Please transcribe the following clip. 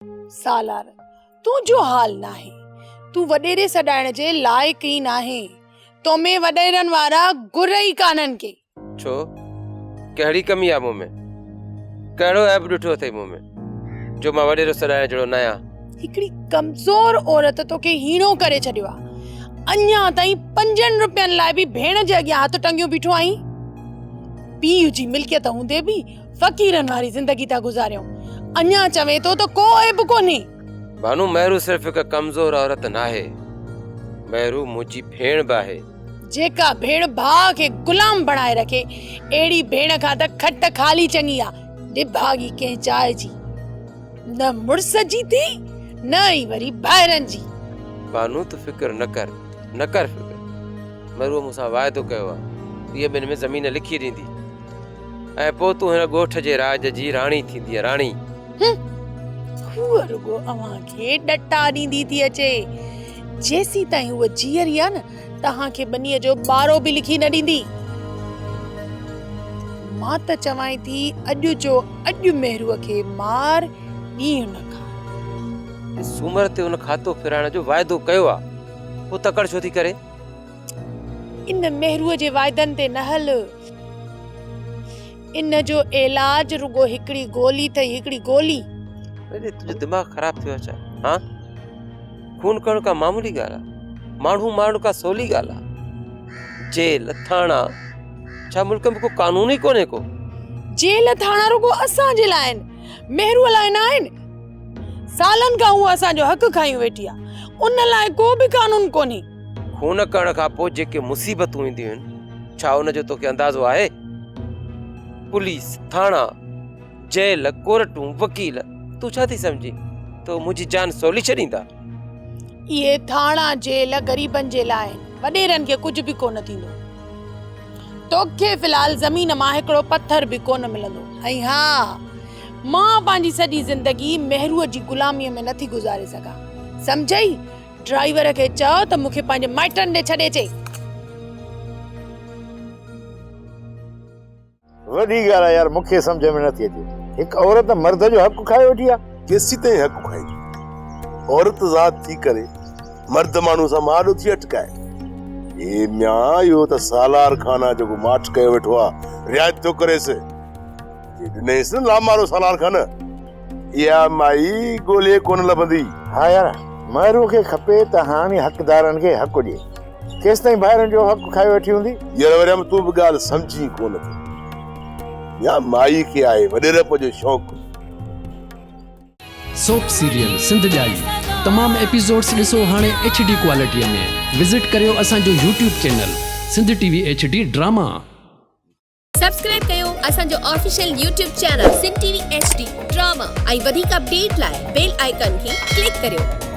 सालार तू जो हाल नाहे, तू वडेरे सडाइण जे लायक ही नाहे। तो में वडेरन वारा गुर ही कानन के। छो कहिड़ी कमी आ मूं में? कहिड़ो ऐब ॾिठो अथई मूं में जो मां वडेरो सॾाइण जहिड़ो न आहियां? हिकड़ी कमजोर औरत तोखे हीणो करे छॾियो आ। अञा ताईं 5 रुपयनि लाइ भी भेण जे अॻियां हथ टंगियो बीठो आई। पीउ जी मिल्कियत हूंदे भी फ़कीरन वारी जिंदगी था गुज़ारियो। अञा चवे तो को ऐब कोन्हे। भानु मेहरू सिर्फ हिकु कमज़ोर औरत नाहे, मेहरू मुंहिंजी भेण बि आहे। जेका भेण भाउ खे गुलाम बणाए रखे, एड़ी भेण खां त खट खाली चङी आ। निभागी कंहिं चाह जी, न मुड़स जी थी न ई वरी ॿाहिरनि जी। भानु तू फिक्र न कर फिक्र। मेहरू मूंसां वाइदो कयो आहे, इहे ॿिनि में ज़मीन लिखी ॾींदी ऐं पोइ तूं हिन ॻोठ जे राज जी राणी थींदी। राणी हूअ रुगो अवां खे डटा ॾींदी थी अचे। जेसी ताईं हूअ जीअरी आ न, तहां खे बनीअ जो बारो भी लिखी न ॾींदी। मां त चवाई थी अॼु जो अॼु मेहरूअ खे मार, ॾींहुं न खा। सूमर ते उन खातो फिराइण जो वाइदो कयो आ, पोइ तकड़ छो थी करे? इन मेहरूअ जे वाइदनि ते न हल। इन जो इलाज रुगो हिकड़ी गोली थई, हिकड़ी गोली। अरे तुझो दिमाग खराब थियो छा? हां, खून करण का मामूली ॻाल्हि आहे, माण्हू मारण का सवली ॻाल्हि आहे। जेल थाणा छा मुल्क में को कानून ही कोन्हे को? जेल थाणा रुगो असां जे लाइ आहिनि, मेहरूअ लाइ न आहिनि। सालन खां हूअ असां जो हक़ खायूं वेठी आ, उन लाइ को भी कानून कोन्हे। खून करण खां पोइ जेके मुसीबतूं ईंदियूं आहिनि, छा उन जो तोखे अंदाज़ो आहे? पुलिस, थाणा, जेल, कोर्टूं, वकील, तू छा थी समझी तो मुंहिंजी जान सवली छॾींदा? ये थाणा जेल गरीबन जे लाइ आहिनि, वडेरन खे कुछ भी कोन थींदो। तोखे फिलहाल ज़मीन मां हिकड़ो पत्थर भी कोन मिलंदो। ऐं हा, मां पंहिंजी सॼी जिंदगी मेहरूअ जी गुलामीअ में नथी गुज़ारे सघां। समझई? ड्राइवर खे चओ त मूंखे पंहिंजे माइटनि ॾे छॾे अचे। वॾी ॻाल्हि आहे यार, मूंखे सम्झ में नथी अचे। हिकु औरत मर्द जो हक़ खाए वेठी आहे। केसी ताईं हक़ खाई? औरत ज़ात थी करे मर्द माण्हू सां माॾो थी अटकाए। ए म्या इहो त सालार खाना जेको माठ कयो वेठो आहे, रियायत थो करेसि। ॾिनईसि न लामारो सालार खान, इहा माई ॻोल्हे कोन लभंदी। हा यार, मेहरू खे खपे त हाणे हक़दारनि खे हक़ ॾिए। केसि ताईं ॿाहिरनि जो हक़ खाए वेठी हूंदी? यार वरी तूं बि ॻाल्हि सम्झी कोन थी। या माई खे आहे वॾेरप जो शौक़ु। सोप सीरियल सिंध जाई तमाम एपिसोड्स ॾिसो हाणे HD क्वालिटीअ में। विजिट करियो असांजो YouTube channel Sindh TV HD drama. Subscribe कयो असांजो official YouTube channel Sindh TV HD drama ऐं वधीक अपडेट लाइ बेल आइकन खे क्लिक करियो।